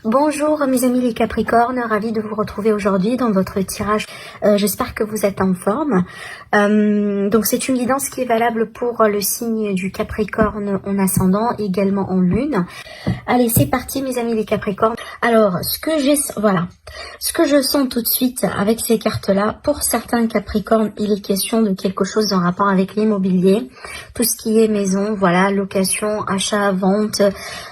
Bonjour mes amis les Capricornes, ravie de vous retrouver aujourd'hui dans votre tirage. J'espère que vous êtes en forme. Donc c'est une guidance qui est valable pour le signe du Capricorne en ascendant, également en lune. Allez, c'est parti mes amis les Capricornes. Alors, ce que je sens tout de suite avec ces cartes-là, pour certains Capricornes, il est question de quelque chose en rapport avec l'immobilier, tout ce qui est maison, voilà, location, achat, vente.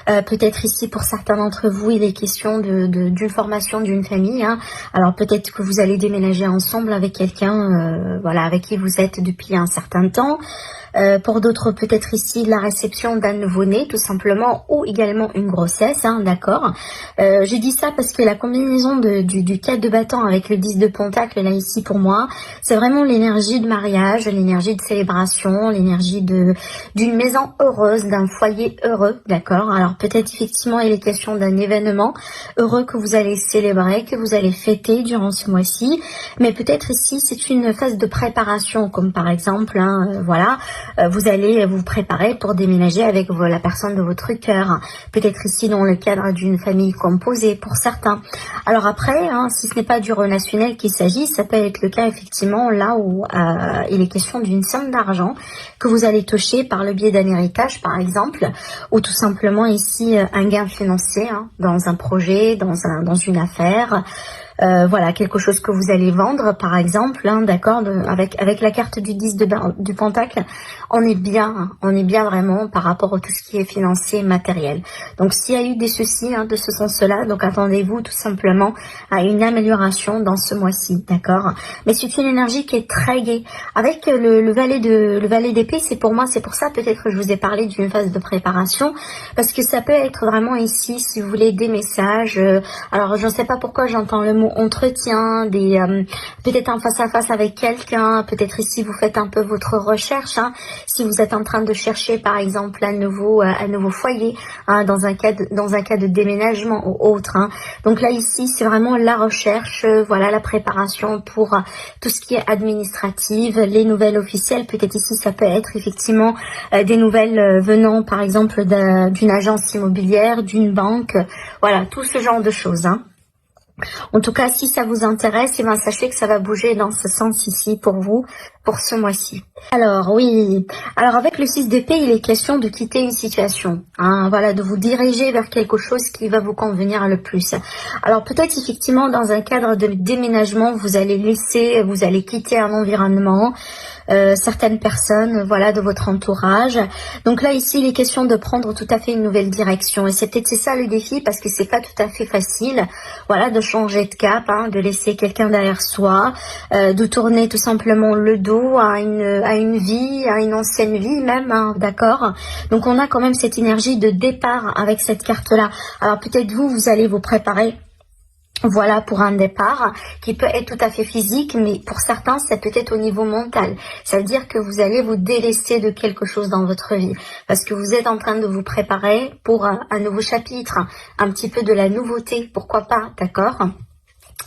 Peut-être ici pour certains d'entre vous, il est question d'une formation d'une famille. Hein. Alors peut-être que vous allez déménager ensemble avec quelqu'un, voilà, avec qui vous êtes depuis un certain temps. Pour d'autres, peut-être ici la réception d'un nouveau-né, tout simplement, ou également une grossesse, hein, d'accord. Je dis ça parce que la combinaison du 4 de bâton avec le 10 de pentacle, là ici pour moi, c'est vraiment l'énergie de mariage, l'énergie de célébration, l'énergie d'une maison heureuse, d'un foyer heureux, d'accord. Alors peut-être effectivement il est question d'un événement heureux que vous allez célébrer, que vous allez fêter durant ce mois-ci, mais peut-être ici c'est une phase de préparation, comme par exemple, hein, voilà, vous allez vous préparer pour déménager avec la personne de votre cœur. Peut-être ici dans le cadre d'une famille composée pour certains. Alors après, hein, si ce n'est pas du relationnel qu'il s'agit, ça peut être le cas effectivement là où il est question d'une somme d'argent que vous allez toucher par le biais d'un héritage par exemple, ou tout simplement ici un gain financier, hein, dans un projet, dans une affaire. Voilà, quelque chose que vous allez vendre par exemple, hein, d'accord, avec la carte du 10 du pentacle, on est bien vraiment par rapport à tout ce qui est financier et matériel. Donc s'il y a eu des soucis, hein, de ce sens-là, donc attendez-vous tout simplement à une amélioration dans ce mois-ci, d'accord. Mais c'est une énergie qui est très gaie. Avec le valet d'épée, c'est pour ça peut-être que je vous ai parlé d'une phase de préparation, parce que ça peut être vraiment ici, si vous voulez, des messages. Alors je ne sais pas pourquoi j'entends le mot entretien, peut-être en face à face avec quelqu'un, peut-être ici vous faites un peu votre recherche, hein, si vous êtes en train de chercher par exemple un nouveau foyer, hein, dans un cas de déménagement ou autre, hein. Donc là ici c'est vraiment la recherche, voilà, la préparation pour tout ce qui est administratif, les nouvelles officielles. Peut-être ici ça peut être effectivement des nouvelles venant par exemple d'une agence immobilière, d'une banque, voilà, tout ce genre de choses, hein. En tout cas, si ça vous intéresse, eh bien, sachez que ça va bouger dans ce sens ici pour vous, pour ce mois-ci. Alors, oui. Alors, avec le 6 d'épée, il est question de quitter une situation. Hein, voilà, de vous diriger vers quelque chose qui va vous convenir le plus. Alors, peut-être effectivement, dans un cadre de déménagement, vous allez quitter un environnement, certaines personnes, voilà, de votre entourage. Donc là, ici, il est question de prendre tout à fait une nouvelle direction. Et c'est ça le défi, parce que c'est pas tout à fait facile, voilà, de changer de cap, hein, de laisser quelqu'un derrière soi, de tourner tout simplement le dos à une vie, à une ancienne vie même, hein, d'accord. Donc on a quand même cette énergie de départ avec cette carte-là. Alors peut-être vous allez vous préparer, voilà, pour un départ qui peut être tout à fait physique, mais pour certains, ça peut être au niveau mental. Ça veut dire que vous allez vous délaisser de quelque chose dans votre vie, parce que vous êtes en train de vous préparer pour un nouveau chapitre, un petit peu de la nouveauté, pourquoi pas, d'accord ?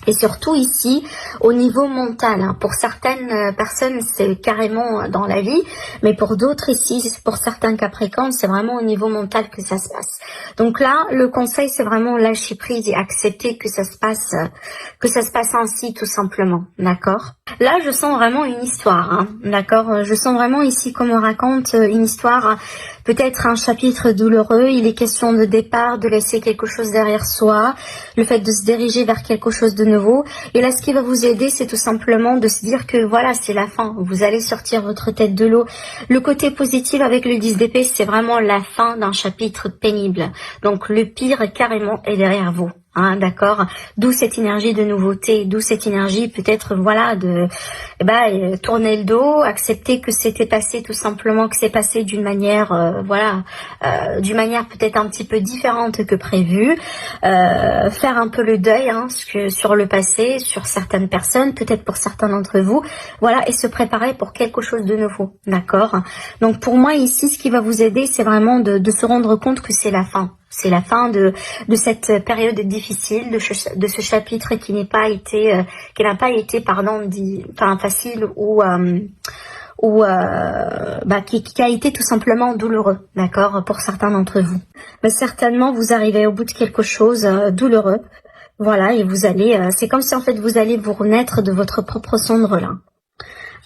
Et surtout ici, au niveau mental, hein, pour certaines personnes, c'est carrément dans la vie, mais pour d'autres ici, pour certains Capricornes, c'est vraiment au niveau mental que ça se passe. Donc là, le conseil, c'est vraiment lâcher prise et accepter que ça se passe ainsi, tout simplement, d'accord? Là, je sens vraiment une histoire, hein, d'accord? Je sens vraiment ici qu'on me raconte une histoire, peut-être un chapitre douloureux. Il est question de départ, de laisser quelque chose derrière soi, le fait de se diriger vers quelque chose de nouveau. Et là, ce qui va vous aider, c'est tout simplement de se dire que voilà, c'est la fin. Vous allez sortir votre tête de l'eau. Le côté positif avec le 10 d'épée, c'est vraiment la fin d'un chapitre pénible. Donc, le pire, carrément, est derrière vous. Hein, d'accord, d'où cette énergie de nouveauté, d'où cette énergie peut-être, voilà, de tourner le dos, accepter que c'était passé, tout simplement que c'est passé d'une manière, d'une manière peut-être un petit peu différente que prévu, faire un peu le deuil, hein, sur le passé, sur certaines personnes, peut-être pour certains d'entre vous, voilà, et se préparer pour quelque chose de nouveau, d'accord. Donc pour moi ici, ce qui va vous aider, c'est vraiment de se rendre compte que c'est la fin. C'est la fin de cette période difficile, de ce chapitre qui n'a pas été, facile ou qui a été tout simplement douloureux, d'accord, pour certains d'entre vous. Mais certainement, vous arrivez au bout de quelque chose douloureux, voilà, et vous allez, c'est comme si en fait vous allez vous renaître de votre propre cendre là.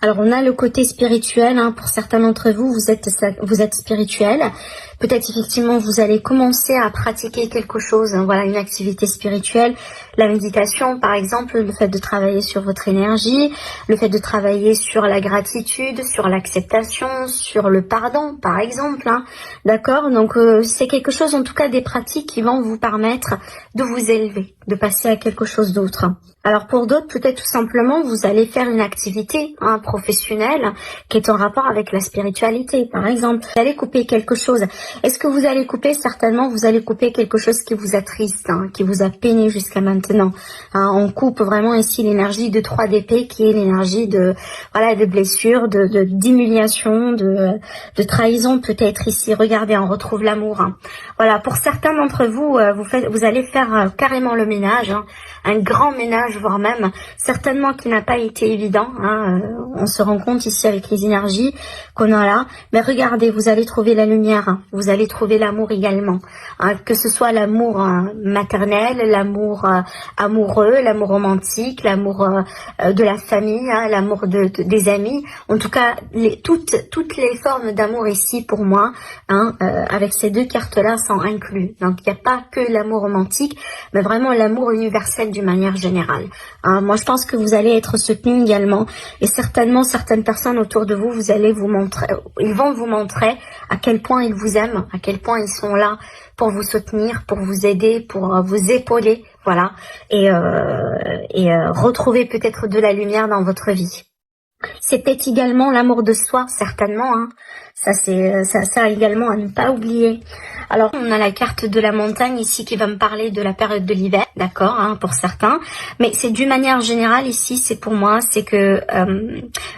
Alors on a le côté spirituel, hein, pour certains d'entre vous, vous êtes spirituel. Peut-être effectivement vous allez commencer à pratiquer quelque chose, hein, voilà, une activité spirituelle, la méditation par exemple, le fait de travailler sur votre énergie, le fait de travailler sur la gratitude, sur l'acceptation, sur le pardon par exemple, hein, d'accord. Donc c'est quelque chose, en tout cas des pratiques qui vont vous permettre de vous élever, de passer à quelque chose d'autre. Alors pour d'autres, peut-être tout simplement, vous allez faire une activité professionnelle qui est en rapport avec la spiritualité, par exemple. Vous allez couper quelque chose. Est-ce que vous allez couper? Certainement, vous allez couper quelque chose qui vous attriste, qui vous a peiné jusqu'à maintenant. On coupe vraiment ici l'énergie de 3 d'épée, qui est l'énergie de blessure, d'humiliation, de trahison peut-être ici. Regardez, on retrouve l'amour. Voilà, pour certains d'entre vous, vous allez faire carrément le ménage, un grand ménage, voire même certainement qui n'a pas été évident. On se rend compte ici avec les énergies qu'on a là. Mais regardez, vous allez trouver la lumière, vous allez trouver l'amour également. Que ce soit l'amour maternel, l'amour amoureux, l'amour romantique, l'amour de la famille, l'amour des amis. En tout cas, toutes les formes d'amour ici pour moi, avec ces 2 cartes-là sont inclus. Donc il n'y a pas que l'amour romantique, mais vraiment l'amour universel d'une manière générale. Moi je pense que vous allez être soutenu également, et certainement certaines personnes autour de vous, ils vont vous montrer à quel point ils vous aiment, à quel point ils sont là pour vous soutenir, pour vous aider, pour vous épauler, voilà, et retrouver peut-être de la lumière dans votre vie. C'est peut-être également l'amour de soi, certainement, ça également à ne pas oublier. Alors on a la carte de la montagne ici qui va me parler de la période de l'hiver, d'accord, pour certains, mais c'est d'une manière générale ici, c'est pour moi, c'est que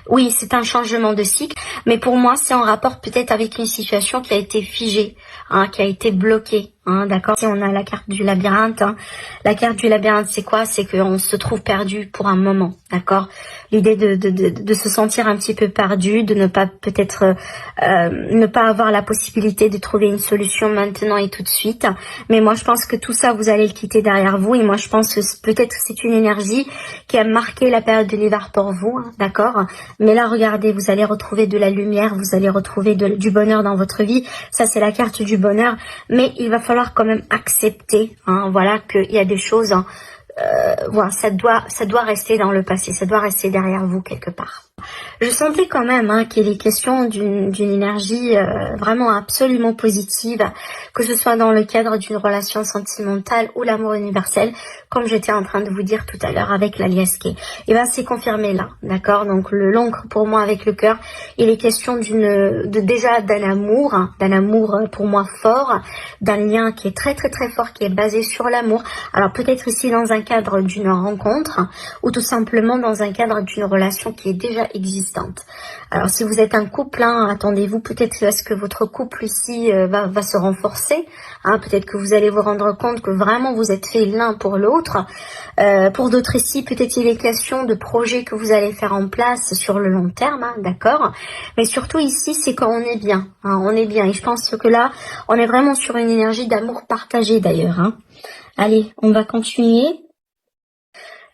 oui, c'est un changement de cycle, mais pour moi c'est en rapport peut-être avec une situation qui a été figée, qui a été bloquée. D'accord. Si on a la carte du labyrinthe, la carte du labyrinthe, c'est quoi? C'est qu'on se trouve perdu pour un moment, d'accord. L'idée de se sentir un petit peu perdu, de ne pas peut-être ne pas avoir la possibilité de trouver une solution maintenant et tout de suite. Mais moi, je pense que tout ça, vous allez le quitter derrière vous. Et moi, je pense que peut-être c'est une énergie qui a marqué la période de l'hiver pour vous, d'accord. Mais là, regardez, vous allez retrouver de la lumière, vous allez retrouver du bonheur dans votre vie. Ça, c'est la carte du bonheur. Mais il va falloir quand même accepter, voilà, qu'il y a des choses, voilà, ça doit rester dans le passé, ça doit rester derrière vous quelque part. Je sentais quand même qu'il est question d'une énergie vraiment absolument positive, que ce soit dans le cadre d'une relation sentimentale ou l'amour universel, comme j'étais en train de vous dire tout à l'heure avec la liesque. Et ben c'est confirmé là, d'accord. Donc l'encre pour moi avec le cœur, il est question déjà d'un amour pour moi fort, d'un lien qui est très très très fort, qui est basé sur l'amour. Alors peut-être ici dans un cadre d'une rencontre ou tout simplement dans un cadre d'une relation qui est déjà existante. Alors si vous êtes un couple, attendez-vous peut-être à ce que votre couple ici va se renforcer. Peut-être que vous allez vous rendre compte que vraiment vous êtes fait l'un pour l'autre. Pour d'autres ici, peut-être il est question de projets que vous allez faire en place sur le long terme, d'accord. Mais surtout ici, c'est quand on est bien. On est bien. Et je pense que là, on est vraiment sur une énergie d'amour partagé d'ailleurs. Allez, on va continuer.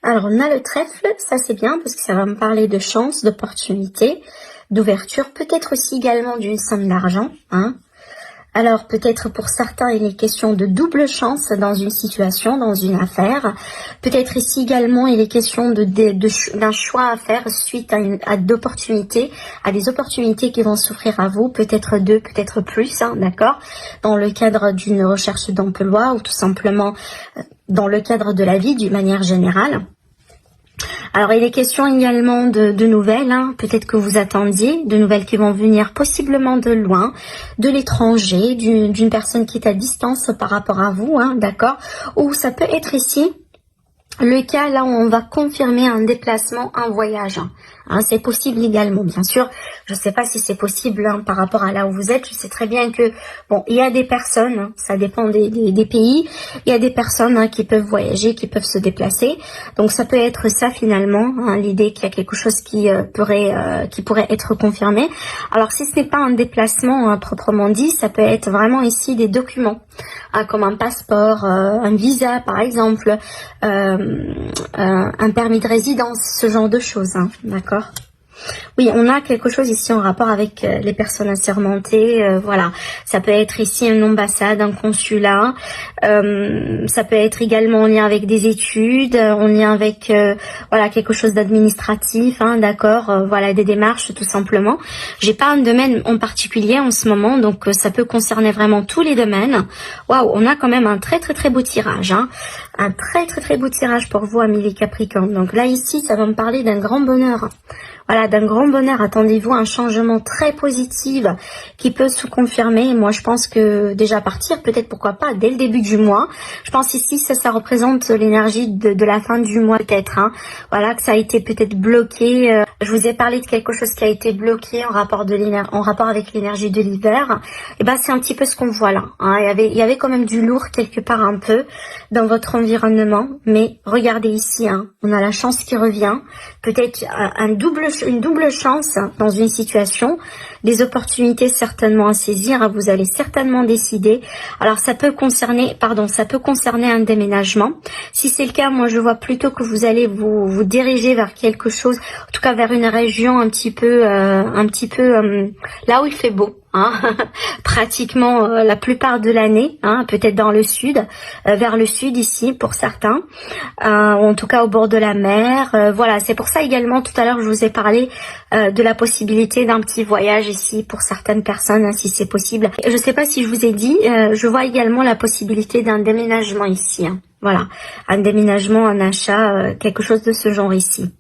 Alors, on a le trèfle, ça c'est bien parce que ça va me parler de chance, d'opportunité, d'ouverture, peut-être aussi également d'une somme d'argent. Alors, peut-être pour certains, il est question de double chance dans une situation, dans une affaire. Peut-être ici également, il est question d'un choix à faire suite à d'opportunités, à des opportunités qui vont s'offrir à vous, peut-être 2, peut-être plus, d'accord, dans le cadre d'une recherche d'emploi ou tout simplement dans le cadre de la vie d'une manière générale. Alors, il est question également de nouvelles, peut-être que vous attendiez, de nouvelles qui vont venir possiblement de loin, de l'étranger, d'une personne qui est à distance par rapport à vous, d'accord. Ou ça peut être ici le cas là où on va confirmer un déplacement, un voyage. Hein, c'est possible également, bien sûr. Je ne sais pas si c'est possible par rapport à là où vous êtes. Je sais très bien que, bon, il y a des personnes, ça dépend des pays, il y a des personnes qui peuvent voyager, qui peuvent se déplacer. Donc ça peut être ça finalement, l'idée qu'il y a quelque chose qui pourrait être confirmé. Alors si ce n'est pas un déplacement proprement dit, ça peut être vraiment ici des documents, comme un passeport, un visa par exemple, un permis de résidence, ce genre de choses, d'accord. Oui, on a quelque chose ici en rapport avec les personnes assermentées, voilà. Ça peut être ici une ambassade, un consulat, ça peut être également en lien avec des études, en lien avec voilà, quelque chose d'administratif, d'accord, voilà, des démarches tout simplement. J'ai pas un domaine en particulier en ce moment, donc ça peut concerner vraiment tous les domaines. Waouh, on a quand même un très très très beau tirage, un très très très beau tirage pour vous, amis les Capricornes. Donc là ici, ça va me parler d'un grand bonheur. Voilà, d'un grand bonheur, attendez-vous un changement très positif qui peut se confirmer. Moi, je pense que déjà partir, peut-être pourquoi pas, dès le début du mois. Je pense ici, ça représente l'énergie de la fin du mois peut-être. Voilà, que ça a été peut-être bloqué. Je vous ai parlé de quelque chose qui a été bloqué en rapport avec l'énergie de l'hiver. Et ben, c'est un petit peu ce qu'on voit là. Il y avait quand même du lourd quelque part un peu dans votre environnement. Mais regardez ici, on a la chance qui revient. Peut-être une double chance dans une situation, des opportunités certainement à saisir, vous allez certainement décider. Alors ça peut concerner un déménagement. Si c'est le cas, moi je vois plutôt que vous allez vous diriger vers quelque chose, en tout cas vers une région un petit peu là où il fait beau. Pratiquement la plupart de l'année, peut-être dans le sud, vers le sud ici pour certains, ou en tout cas au bord de la mer. Voilà, c'est pour ça également tout à l'heure je vous ai parlé de la possibilité d'un petit voyage ici pour certaines personnes, si c'est possible. Je ne sais pas si je vous ai dit, je vois également la possibilité d'un déménagement ici. Voilà, un déménagement, un achat, quelque chose de ce genre ici.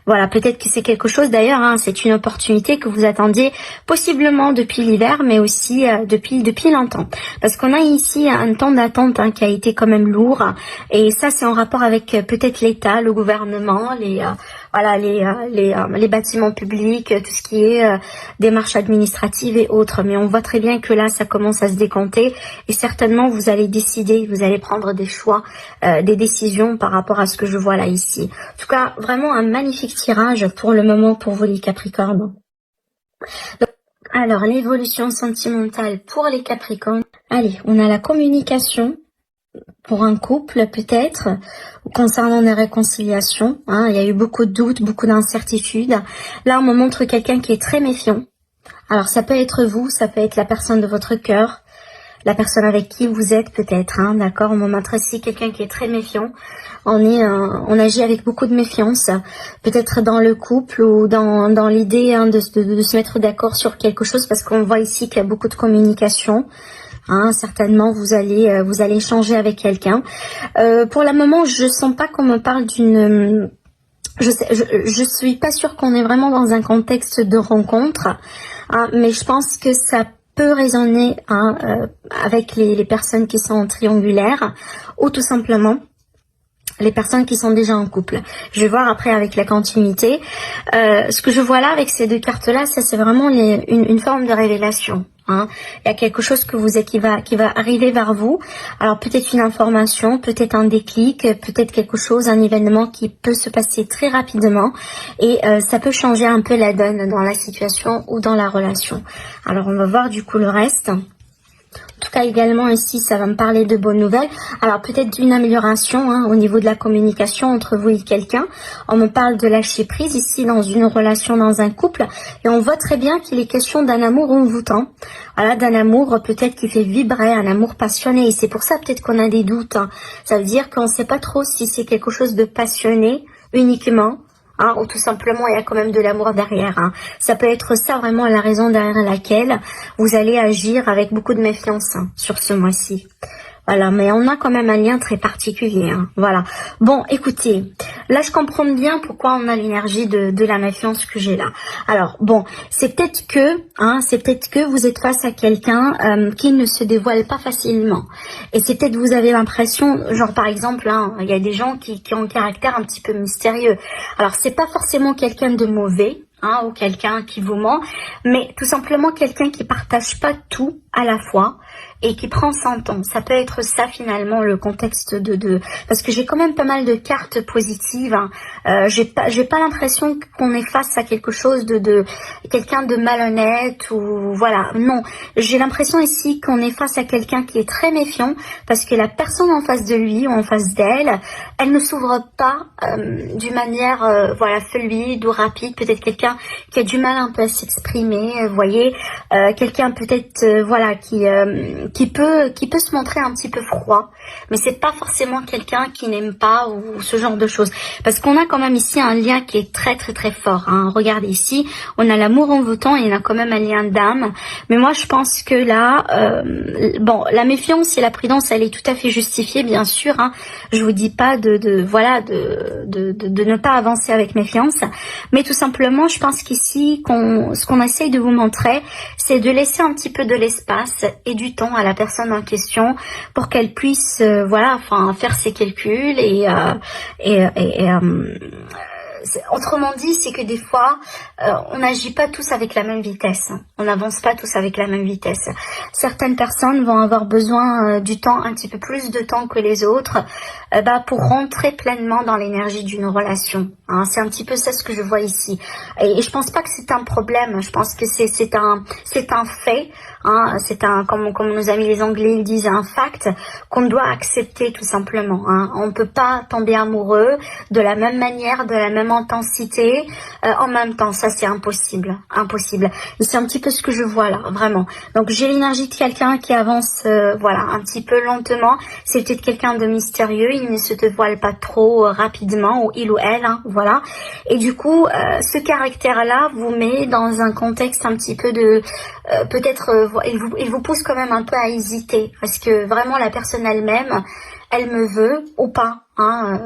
Voilà, peut-être que c'est quelque chose d'ailleurs, c'est une opportunité que vous attendiez possiblement depuis l'hiver, mais aussi depuis longtemps. Parce qu'on a ici un temps d'attente qui a été quand même lourd, et ça c'est en rapport avec peut-être l'État, le gouvernement, les bâtiments publics, tout ce qui est démarches administratives et autres. Mais on voit très bien que là ça commence à se décanter, et certainement vous allez décider, vous allez prendre des choix, des décisions par rapport à ce que je vois là ici. En tout cas, vraiment un magnifique tirage pour le moment pour vous les Capricornes. Donc, alors, l'évolution sentimentale pour les Capricornes. Allez, on a la communication pour un couple peut-être, concernant les réconciliations. Il y a eu beaucoup de doutes, beaucoup d'incertitudes. Là, on me montre quelqu'un qui est très méfiant. Alors, ça peut être vous, ça peut être la personne de votre cœur, la personne avec qui vous êtes peut-être, d'accord. On me montre ici quelqu'un qui est très méfiant. On agit avec beaucoup de méfiance, peut-être dans le couple ou dans l'idée de se mettre d'accord sur quelque chose, parce qu'on voit ici qu'il y a beaucoup de communication. Certainement vous allez échanger avec quelqu'un. Pour le moment, je sens pas qu'on me parle d'une... Je suis pas sûre qu'on est vraiment dans un contexte de rencontre, mais je pense que ça peut résonner avec les personnes qui sont triangulaires, ou tout simplement les personnes qui sont déjà en couple. Je vais voir après avec la continuité. Ce que je vois là avec ces deux cartes-là, ça c'est vraiment une forme de révélation. Il y a quelque chose qui va arriver vers vous. Alors peut-être une information, peut-être un déclic, peut-être quelque chose, un événement qui peut se passer très rapidement, et ça peut changer un peu la donne dans la situation ou dans la relation. Alors on va voir du coup le reste. En tout cas, également ici, ça va me parler de bonnes nouvelles. Alors, peut-être d'une amélioration au niveau de la communication entre vous et quelqu'un. On me parle de lâcher prise ici dans une relation, dans un couple. Et on voit très bien qu'il est question d'un amour envoûtant. Voilà, d'un amour peut-être qui fait vibrer, un amour passionné. Et c'est pour ça peut-être qu'on a des doutes. Ça veut dire qu'on ne sait pas trop si c'est quelque chose de passionné uniquement. Ou tout simplement il y a quand même de l'amour derrière. Ça peut être ça vraiment la raison derrière laquelle vous allez agir avec beaucoup de méfiance sur ce mois-ci. Voilà, mais on a quand même un lien très particulier. Voilà. Bon, écoutez, Là, je comprends bien pourquoi on a l'énergie de la méfiance que j'ai là. Alors, bon, c'est peut-être que vous êtes face à quelqu'un qui ne se dévoile pas facilement. Et c'est peut-être vous avez l'impression, genre par exemple, il y a des gens qui ont un caractère un petit peu mystérieux. Alors, c'est pas forcément quelqu'un de mauvais, ou quelqu'un qui vous ment, mais tout simplement quelqu'un qui partage pas tout à la fois et qui prend son temps. Ça peut être ça finalement le contexte parce que j'ai quand même pas mal de cartes positives. J'ai pas l'impression qu'on est face à quelque chose de quelqu'un de malhonnête ou voilà. Non, j'ai l'impression ici qu'on est face à quelqu'un qui est très méfiant parce que la personne en face de lui ou en face d'elle, elle ne s'ouvre pas d'une manière voilà fluide ou rapide. Peut-être quelqu'un qui a du mal un peu à s'exprimer, vous voyez, quelqu'un peut-être voilà qui peut se montrer un petit peu froid, mais c'est pas forcément quelqu'un qui n'aime pas ou ce genre de choses, parce qu'on a quand même ici un lien qui est très très très fort. Regardez ici, on a l'amour envoûtant et on a quand même un lien d'âme. Mais moi je pense que là, bon, la méfiance et la prudence, elle est tout à fait justifiée, bien sûr. Je vous dis pas de ne pas avancer avec méfiance, mais tout simplement, je pense qu'ici, ce qu'on essaye de vous montrer, c'est de laisser un petit peu de l'espace et du temps à la personne en question pour qu'elle puisse faire ses calculs autrement dit, c'est que des fois, on n'agit pas tous avec la même vitesse. On n'avance pas tous avec la même vitesse. Certaines personnes vont avoir besoin du temps, un petit peu plus de temps que les autres, pour rentrer pleinement dans l'énergie d'une relation. C'est un petit peu ça ce que je vois ici. Et je pense pas que c'est un problème. Je pense que c'est un fait. C'est comme nos amis les Anglais ils disent, un fact qu'on doit accepter tout simplement. On peut pas tomber amoureux de la même manière, de la même intensité en même temps. Ça c'est impossible. Et c'est un petit peu ce que je vois là, vraiment. Donc j'ai l'énergie de quelqu'un qui avance un petit peu lentement. C'est peut-être quelqu'un de mystérieux, il ne se dévoile pas trop rapidement, ou il ou elle, voilà. Et du coup, ce caractère-là vous met dans un contexte un petit peu de peut-être il vous pousse quand même un peu à hésiter, parce que vraiment la personne elle-même, elle me veut ou pas.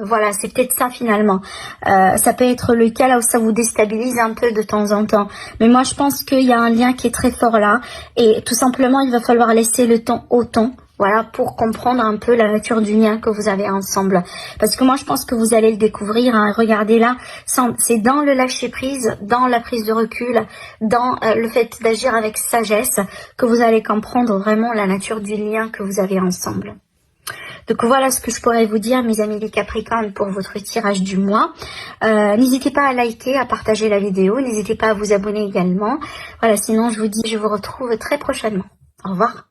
Voilà, c'est peut-être ça finalement. Ça peut être le cas là où ça vous déstabilise un peu de temps en temps. Mais moi je pense qu'il y a un lien qui est très fort là. Et tout simplement il va falloir laisser le temps au temps. Voilà, pour comprendre un peu la nature du lien que vous avez ensemble. Parce que moi, je pense que vous allez le découvrir. Regardez là, c'est dans le lâcher-prise, dans la prise de recul, dans le fait d'agir avec sagesse, que vous allez comprendre vraiment la nature du lien que vous avez ensemble. Donc voilà ce que je pourrais vous dire, mes amis les Capricornes, pour votre tirage du mois. N'hésitez pas à liker, à partager la vidéo. N'hésitez pas à vous abonner également. Voilà, sinon je vous dis, je vous retrouve très prochainement. Au revoir.